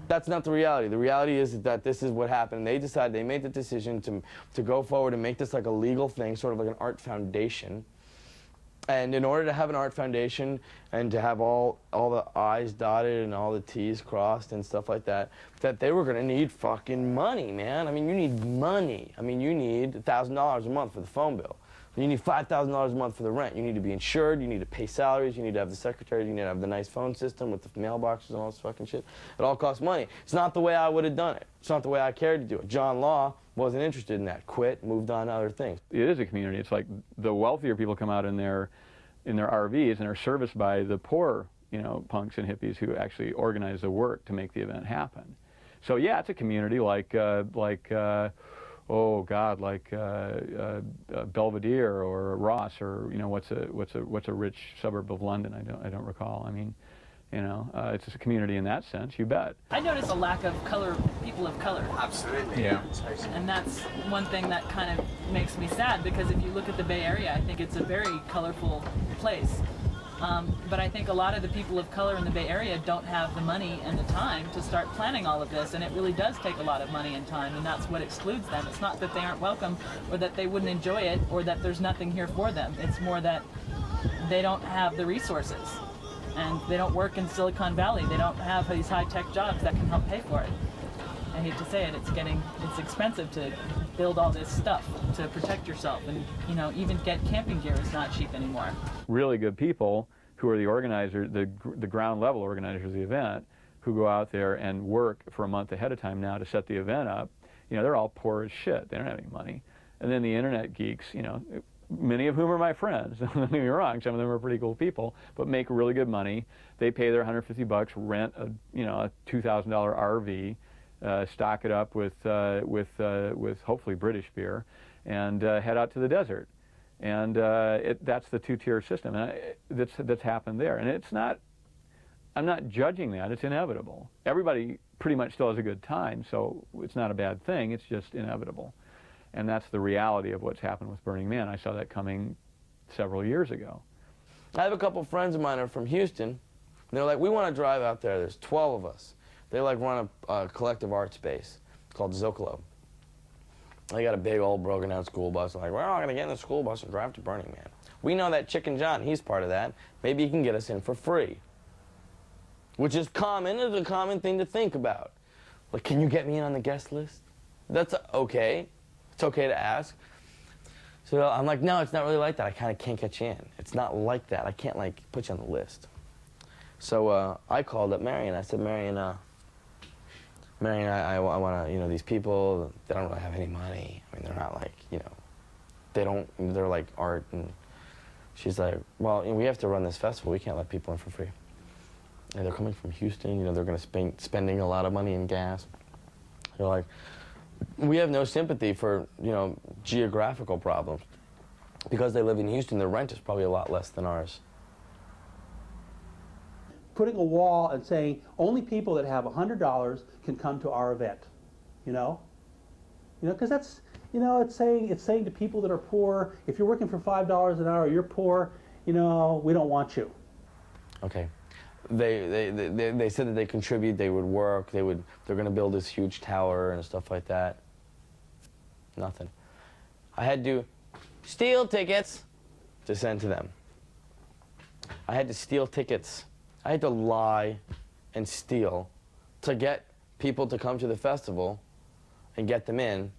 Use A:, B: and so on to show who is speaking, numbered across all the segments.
A: That's not the reality. The reality is that this is what happened. They decided, they made the decision to go forward and make this like a legal thing, sort of like an art foundation. And in order to have an art foundation and to have all the I's dotted and all the T's crossed and stuff like that, that they were going to need fucking money, man. I mean, you need money. I mean, you need $1,000 a month for the phone bill. You need $5,000 a month for the rent. You need to be insured. You need to pay salaries. You need to have the secretary. You need to have the nice phone system with the mailboxes and all this fucking shit. It all costs money. It's not the way I would have done it. It's not the way I cared to do it. John Law wasn't interested in that. Quit, moved on to other things.
B: It is a community. It's like the wealthier people come out in their RVs and are serviced by the poor, you know, punks and hippies who actually organize the work to make the event happen. So yeah, it's a community like oh God, like Belvedere or Ross, or you know, what's a rich suburb of London? I don't recall. I mean, you know, it's just a community in that sense. You bet.
C: I notice a lack of people of color.
D: Absolutely.
B: Yeah.
C: And that's one thing that kind of makes me sad, because if you look at the Bay Area, I think it's a very colorful place. But I think a lot of the people of color in the Bay Area don't have the money and the time to start planning all of this, and it really does take a lot of money and time, and that's what excludes them. It's not that they aren't welcome or that they wouldn't enjoy it or that there's nothing here for them. It's more that they don't have the resources, and they don't work in Silicon Valley. They don't have these high-tech jobs that can help pay for it. I hate to say it, it's expensive to build all this stuff to protect yourself, and you know, even get camping gear is not cheap anymore.
B: Really good people who are the organizers, the ground level organizers of the event, who go out there and work for a month ahead of time now to set the event up. You know, they're all poor as shit. They don't have any money. And then the internet geeks, you know, many of whom are my friends. Don't get me wrong, some of them are pretty cool people, but make really good money. They pay their $150, rent a $2,000 RV. Stock it up with hopefully British beer, and head out to the desert, and that's the two-tier system, and that's happened there. And it's not. I'm not judging that. It's inevitable. Everybody pretty much still has a good time, so it's not a bad thing. It's just inevitable, and that's the reality of what's happened with Burning Man. I saw that coming several years ago.
A: I have a couple friends of mine who are from Houston, and they're like, we want to drive out there. There's 12 of us. They like run a collective art space called Zocalo. They got a big old broken down school bus. I'm like, we're all going to get in the school bus and drive to Burning Man. We know that Chicken John, he's part of that. Maybe he can get us in for free. Which is common, it's a common thing to think about. Like, can you get me in on the guest list? That's okay. It's okay to ask. So I'm like, no, it's not really like that. I kind of can't get you in. It's not like that. I can't like put you on the list. So I called up Marion. I said, Marion, I want to, you know, these people, they don't really have any money. I mean, they're not like, you know, they're like art. And she's like, well, you know, we have to run this festival. We can't let people in for free. And they're coming from Houston. You know, they're going to spending a lot of money in gas. They're like, we have no sympathy for, you know, geographical problems. Because they live in Houston, their rent is probably a lot less than ours.
E: Putting a wall and saying only people that have $100 can come to our event, you know, because that's, you know, it's saying to people that are poor, if you're working for $5 an hour, you're poor, you know, we don't want you.
A: Okay, they said that they contribute, they would work, they're going to build this huge tower and stuff like that. Nothing. I had to steal tickets to send to them. I had to steal tickets. I had to lie and steal to get people to come to the festival and get them in.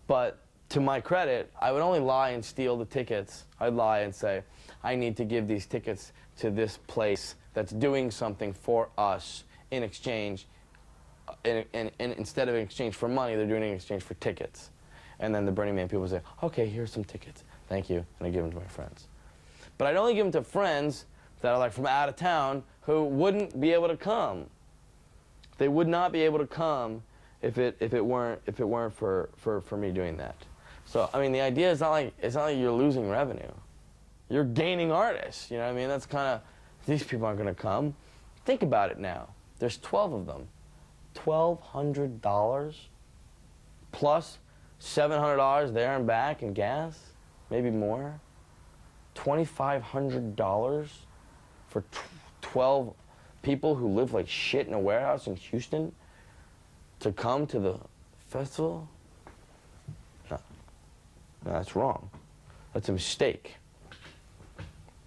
A: But to my credit, I would only lie and steal the tickets. I'd lie and say, I need to give these tickets to this place that's doing something for us in exchange. And instead of in exchange for money, they're doing it in exchange for tickets. And then the Burning Man people would say, okay, here's some tickets. Thank you. And I give them to my friends. But I'd only give them to friends that are like from out of town who wouldn't be able to come. They would not be able to come if it weren't for me doing that. So I mean, the idea is not like you're losing revenue. You're gaining artists. You know what I mean? That's kind of, these people aren't going to come. Think about it now. There's 12 of them. $1,200 plus $700 there and back in gas, maybe more. $2,500 for 12 people who live like shit in a warehouse in Houston to come to the festival? No. No, that's wrong. That's a mistake.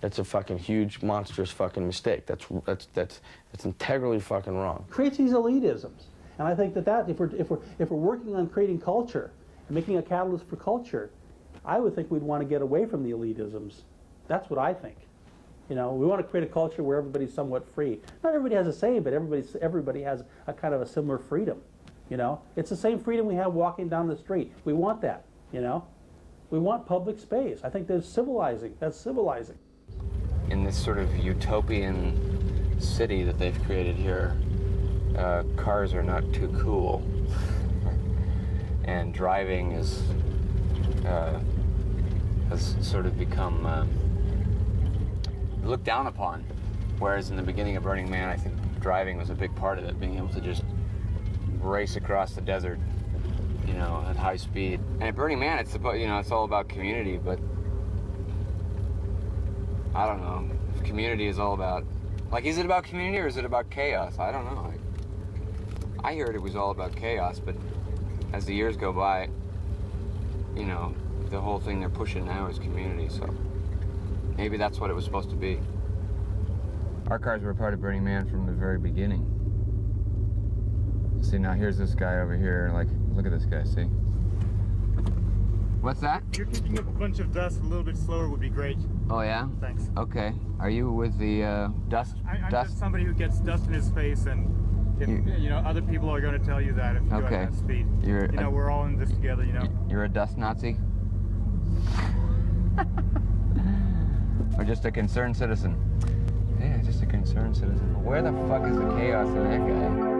A: That's a fucking huge, monstrous fucking mistake. That's integrally fucking wrong.
E: Creates these elitisms. And I think that if we're working on creating culture, and making a catalyst for culture, I would think we'd want to get away from the elitisms. That's what I think. You know, we want to create a culture where everybody's somewhat free. Not everybody has the same, but everybody has a kind of a similar freedom. You know, it's the same freedom we have walking down the street. We want that. You know, we want public space. I think that's civilizing. That's civilizing.
D: In this sort of utopian city that they've created here, cars are not too cool, and driving has sort of become looked down upon. Whereas in the beginning of Burning Man, I think driving was a big part of it, being able to just race across the desert, you know, at high speed. And at Burning Man, it's about, you know, it's all about community, but I don't know. If community is all about, like, is it about community or is it about chaos? I don't know. I heard it was all about chaos, but as the years go by, you know, the whole thing they're pushing now is community, so maybe that's what it was supposed to be. Our cars were a part of Burning Man from the very beginning. See, now here's this guy over here, like, look at this guy, see? What's that?
F: You're kicking up a bunch of dust a little bit slower would be great.
D: Oh, yeah?
F: Thanks.
D: Okay. Are you with the dust?
F: I'm
D: dust?
F: just somebody who gets dust in his face, and if, you know, other people are going to tell you that if you go
D: Okay.
F: at that speed.
D: You're
F: You know, we're all in this together, you know.
D: You're a dust Nazi? Or just a concerned citizen? Yeah, just a concerned citizen. Where the fuck is the chaos in that guy?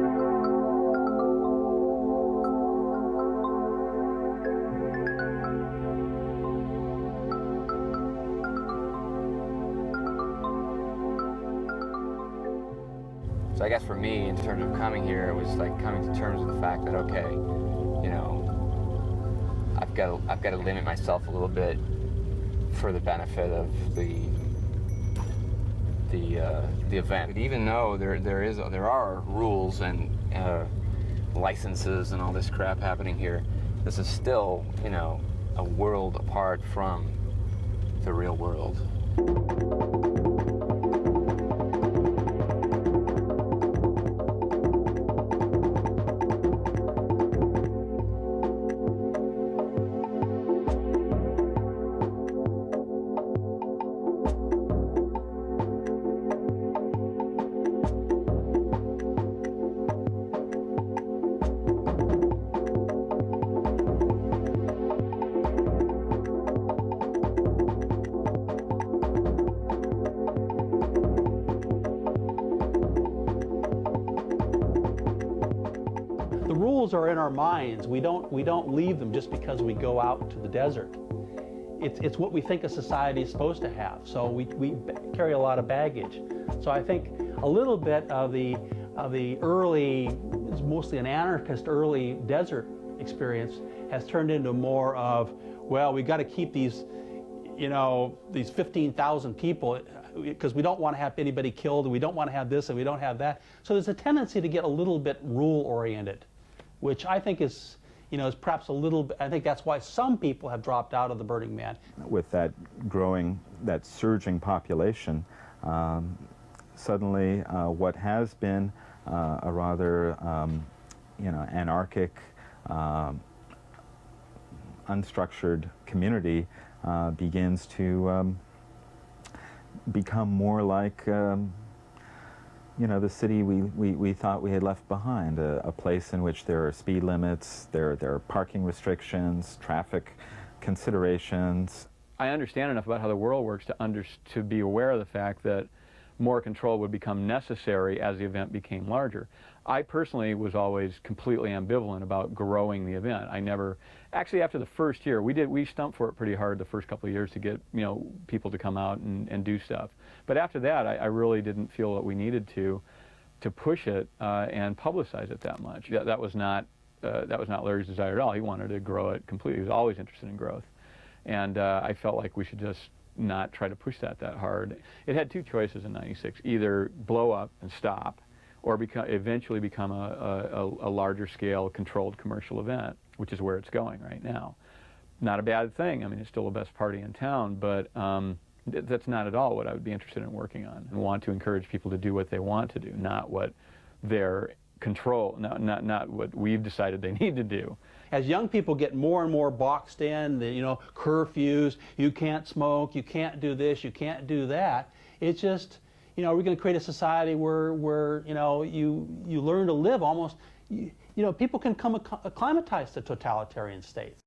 D: So I guess for me, in terms of coming here, it was like coming to terms with the fact that, okay, you know, I've got to limit myself a little bit for the benefit of the event. But even though there are rules and licenses and all this crap happening here, this is still, you know, a world apart from the real world.
E: The rules are in our minds. We don't leave them just because we go out to the desert. It's what we think a society is supposed to have. So we carry a lot of baggage. So I think a little bit of the early, it's mostly an anarchist early desert experience has turned into more of, well, we've got to keep these, you know, these 15,000 people because we don't want to have anybody killed, and we don't want to have this, and we don't have that. So there's a tendency to get a little bit rule-oriented, which I think is, you know, is perhaps a little. I think that's why some people have dropped out of the Burning Man.
G: With that growing, that surging population, suddenly what has been a rather, you know, anarchic, unstructured community begins to become more like, you know, the city we thought we had left behind, a place in which there are speed limits, there are parking restrictions, traffic considerations.
B: I understand enough about how the world works to be aware of the fact that more control would become necessary as the event became larger. I personally was always completely ambivalent about growing the event. I never, actually after the first year, we stumped for it pretty hard the first couple of years to get, you know, people to come out and do stuff. But after that, I really didn't feel that we needed to push it and publicize it that much. That was not Larry's desire at all. He wanted to grow it completely. He was always interested in growth. And I felt like we should just not try to push that hard. It had two choices in '96, either blow up and stop, or eventually become a larger scale controlled commercial event, which is where it's going right now. Not a bad thing. I mean, it's still the best party in town, but that's not at all what I would be interested in working on, and want to encourage people to do what they want to do, not what their control, not what we've decided they need to do.
E: As young people get more and more boxed in, you know, curfews, you can't smoke, you can't do this, you can't do that, it's just, you know, we're going to create a society where you know, you learn to live almost, you know, people can come acclimatize to totalitarian states.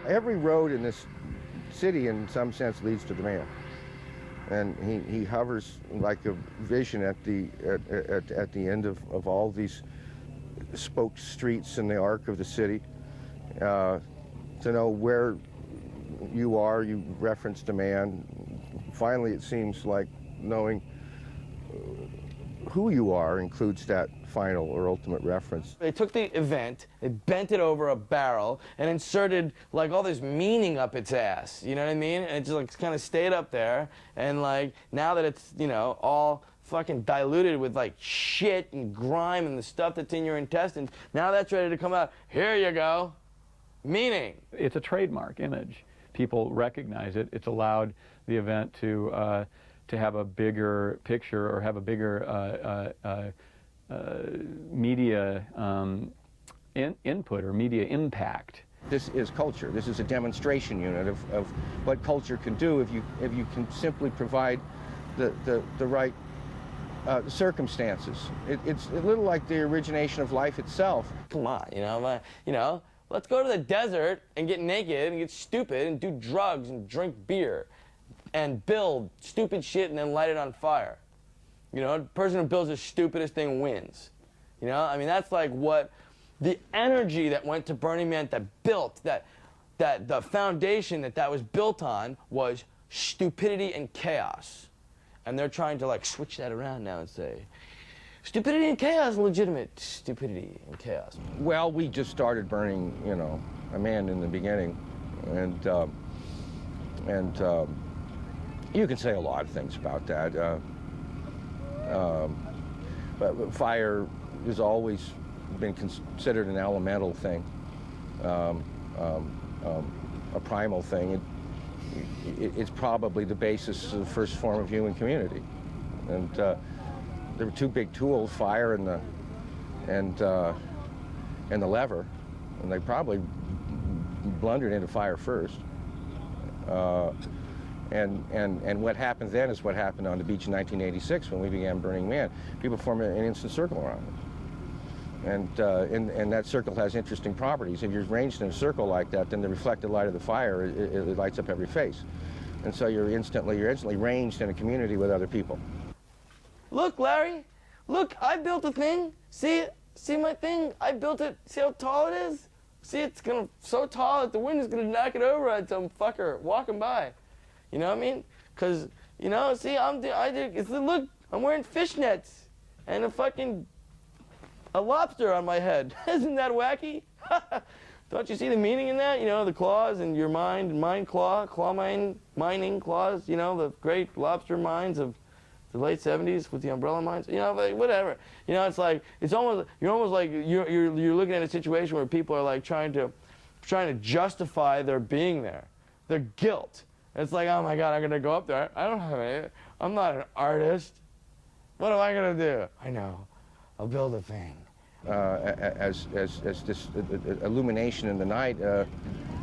H: Every road in this city, in some sense, leads to the man, and he hovers like a vision at the end of all these spoked streets in the arc of the city. To know where you are, you reference the man. Finally, it seems like knowing who you are includes that final or ultimate reference.
A: They took the event, they bent it over a barrel, and inserted like all this meaning up its ass. You know what I mean? And it just like kind of stayed up there, and like now that it's, you know, all fucking diluted with like shit and grime and the stuff that's in your intestines, now that's ready to come out. Here you go. Meaning. It's
B: a trademark image. People recognize it. It's allowed the event to have a bigger picture, or have a bigger media input or media impact.
H: This is culture. This is a demonstration unit of what culture can do if you can simply provide the right circumstances. It's a little like the origination of life itself.
A: Come on, you know, let's go to the desert and get naked and get stupid and do drugs and drink beer and build stupid shit and then light it on fire. You know, the person who builds the stupidest thing wins. You know, I mean, that's like what the energy that went to Burning Man, that built, that the foundation that was built on was stupidity and chaos. And they're trying to like switch that around now and say, stupidity and chaos, legitimate stupidity and chaos.
H: Well, we just started burning, you know, a man in the beginning, and you can say a lot of things about that. But fire has always been considered an elemental thing, a primal thing. It's probably the basis of the first form of human community. And there were two big tools, fire and the lever, and they probably blundered into fire first. And what happens then is what happened on the beach in 1986 when we began Burning Man. People form an instant circle around it. And that circle has interesting properties. If you're arranged in a circle like that, then the reflected light of the fire, it lights up every face. And so you're instantly ranged in a community with other people.
A: Look, Larry, look, I built a thing. See it? See my thing? I built it. See how tall it is? See, it's so tall that the wind is gonna knock it over at some fucker walking by. You know what I mean? Cause you know, see, look, I'm wearing fishnets and a lobster on my head. Isn't that wacky? Don't you see the meaning in that? You know, the claws and your mine claw mining claws. You know, the great lobster mines of the late 70s with the umbrella mines, you know, like, whatever. You know, it's like, you're almost like you're looking at a situation where people are like trying to justify their being there, their guilt. It's like, oh my God, I'm gonna go up there. I'm not an artist. What am I gonna do? I know, I'll build a thing.
H: As this illumination in the night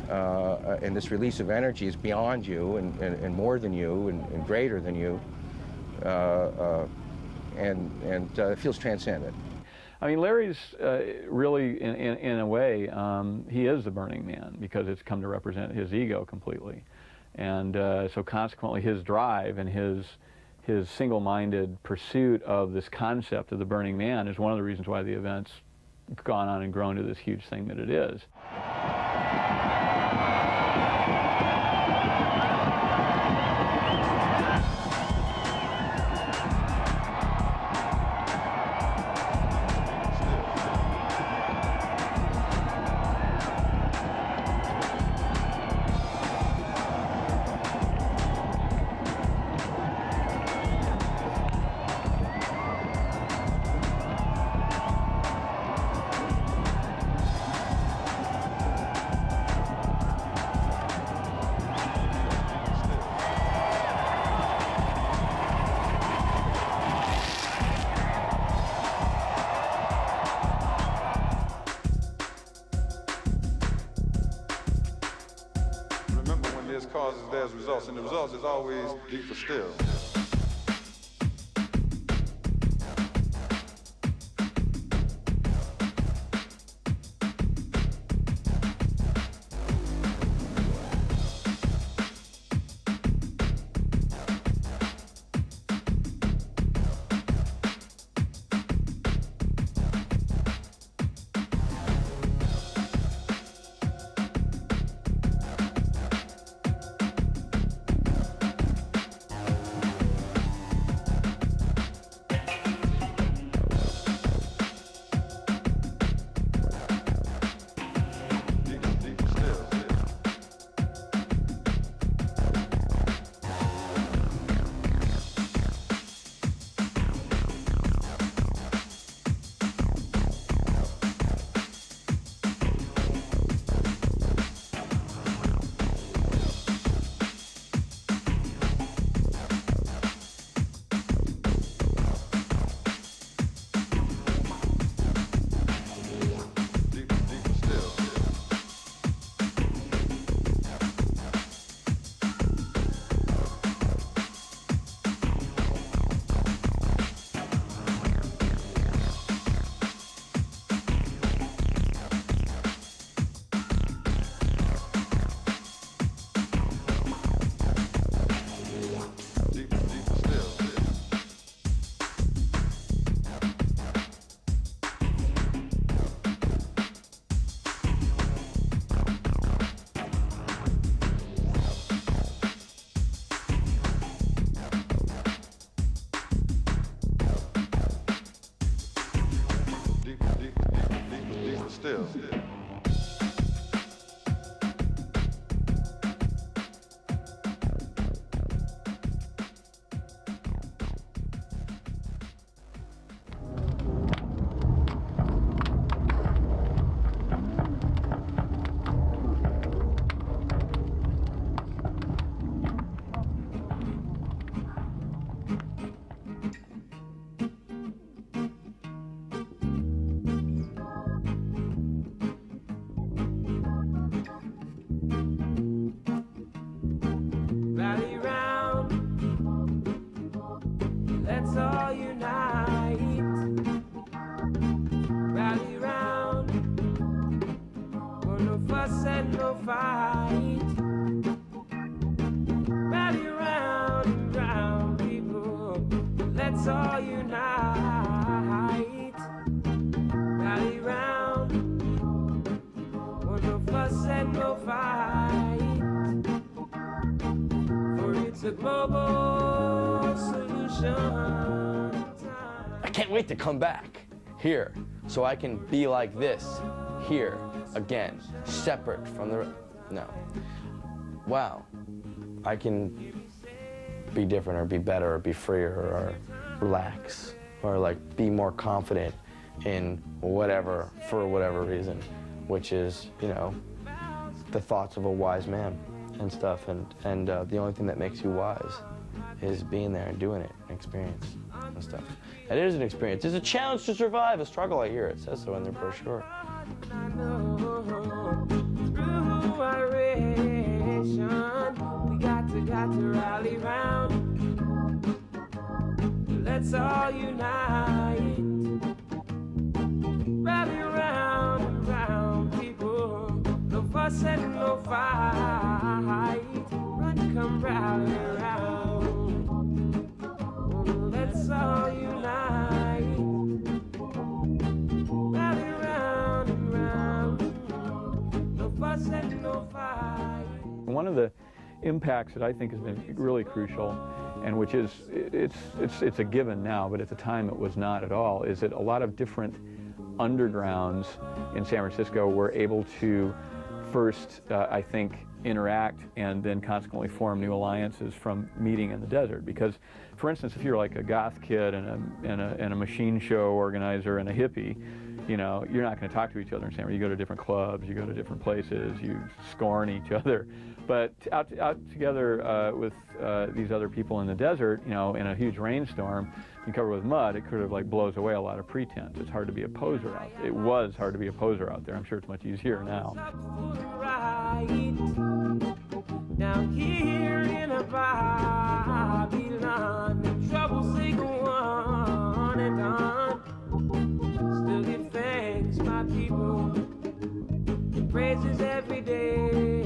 H: and this release of energy is beyond you and more than you and greater than you. And it feels transcendent.
B: I mean, Larry's really, in a way, he is the Burning Man because it's come to represent his ego completely. And so consequently, his drive and his single-minded pursuit of this concept of the Burning Man is one of the reasons why the event's gone on and grown to this huge thing that it is.
I: Remember, when there's causes, there's results, and the results is always deeper still. Still.
J: a global solution.
A: I can't wait to come back here so I can be like this here again, separate from the. No. Wow. I can be different or be better or be freer or relax or like be more confident in whatever, for whatever reason, which is, you know, the thoughts of a wise man and stuff. And the only thing that makes you wise is being there and doing it, experience and stuff. And it is an experience. It's a challenge to survive, a struggle. I hear it says so in their brochure.
J: Through our ration, we got to rally round. Let's all unite. Rally round and round, people. No fuss and no fight. Run, come rally around. Let's all unite. Rally round and round. No fuss and no fight.
B: One of the impacts that I think has been really crucial, and which is, it's a given now, but at the time it was not at all, is that a lot of different undergrounds in San Francisco were able to first, I think, interact and then consequently form new alliances from meeting in the desert. Because, for instance, if you're like a goth kid and a machine show organizer and a hippie, you know, you're not going to talk to each other in San Francisco. You go to different clubs, you go to different places, you scorn each other. But out together with these other people in the desert, you know, in a huge rainstorm, you cover with mud, it could have like blows away a lot of pretense. It's hard to be a poser out there. It was hard to be a poser out there. I'm sure it's much easier now.
J: Down here in a Babylon, the troubles they go on and on. Still give thanks, my people, praises every day.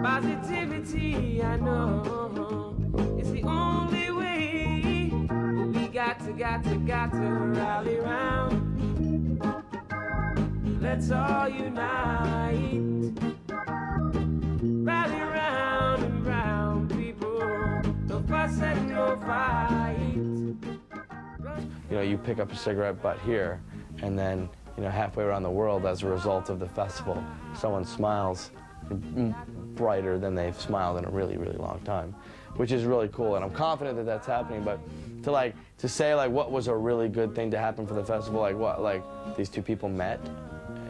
J: Positivity, I know, it's the only way. But we got to rally round. Let's all unite. Rally round and round, people. No fuss and no fight.
A: You know, you pick up a cigarette butt here, and then, you know, halfway around the world as a result of the festival, someone smiles brighter than they've smiled in a really, really long time, which is really cool. And I'm confident that that's happening, but to say like what was a really good thing to happen for the festival, like what, like these two people met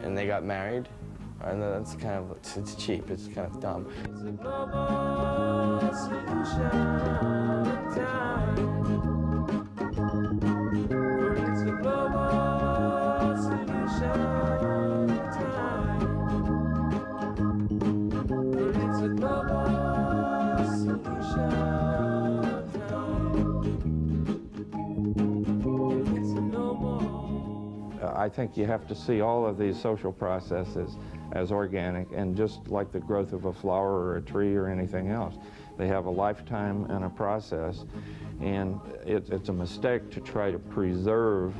A: and they got married, and that's kind of, it's cheap, it's kind of dumb.
J: It's a global solution time. It's a global solution time. It's a global solution time. It's a no more.
H: I think you have to see all of these social processes as organic, and just like the growth of a flower or a tree or anything else. They have a lifetime and a process, and it's a mistake to try to preserve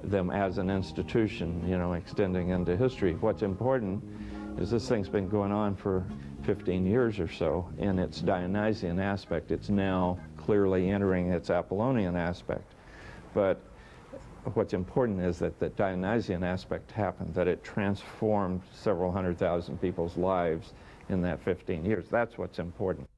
H: them as an institution, you know, extending into history. What's important is this thing's been going on for 15 years or so in its Dionysian aspect. It's now clearly entering its Apollonian aspect. But what's important is that the Dionysian aspect happened, that it transformed several 100,000 people's lives in that 15 years. That's what's important.